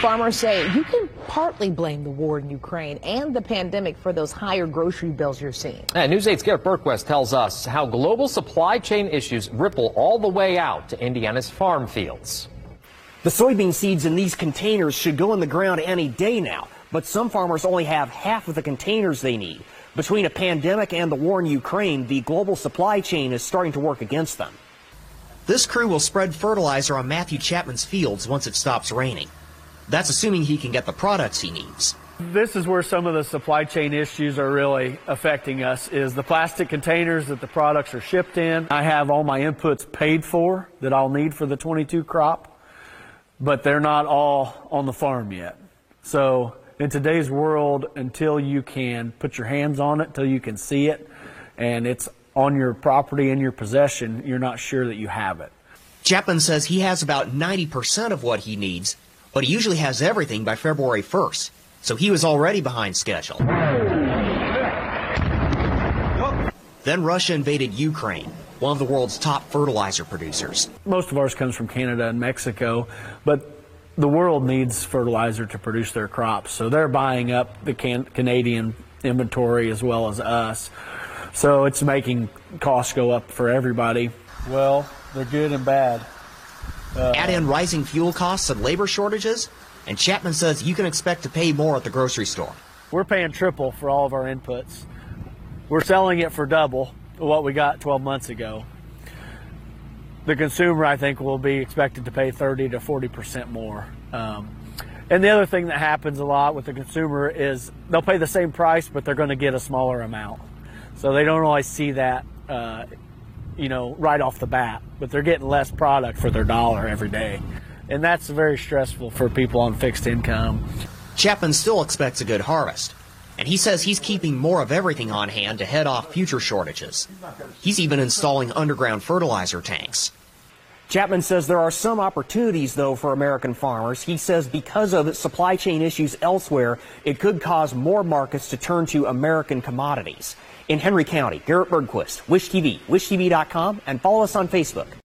Farmers say you can partly blame the war in Ukraine and the pandemic for those higher grocery bills you're seeing. And News 8's Garrett Berquist tells us how global supply chain issues ripple all the way out to Indiana's farm fields. The soybean seeds in these containers should go in the ground any day now, but some farmers only have half of the containers they need. Between a pandemic and the war in Ukraine, the global supply chain is starting to work against them. This crew will spread fertilizer on Matthew Chapman's fields once it stops raining. That's assuming he can get the products he needs. This is where some of the supply chain issues are really affecting us, is the plastic containers that the products are shipped in. I have all my inputs paid for that I'll need for the 22 crop, but they're not all on the farm yet. So in today's world, until you can put your hands on it, until you can see it, and it's on your property, in your possession, you're not sure that you have it. Chapman says he has about 90% of what he needs, but he usually has everything by February 1st, so he was already behind schedule. Then Russia invaded Ukraine, one of the world's top fertilizer producers. Most of ours comes from Canada and Mexico, but the world needs fertilizer to produce their crops, so they're buying up the Canadian inventory as well as us. So it's making costs go up for everybody. Well, they're good and bad. Add in rising fuel costs and labor shortages, and Chapman says you can expect to pay more at the grocery store. We're paying triple for all of our inputs. We're selling it for double what we got 12 months ago. The consumer, I think, will be expected to pay 30 to 40% more. And the other thing that happens a lot with the consumer is they'll pay the same price, but they're going to get a smaller amount. So they don't always see that, right off the bat, but they're getting less product for their dollar every day. And that's very stressful for people on fixed income. Chapman still expects a good harvest, and he says he's keeping more of everything on hand to head off future shortages. He's even installing underground fertilizer tanks. Chapman says there are some opportunities, though, for American farmers. He says because of supply chain issues elsewhere, it could cause more markets to turn to American commodities. In Henry County, Garrett Bergquist, Wish TV, wishtv.com, and follow us on Facebook.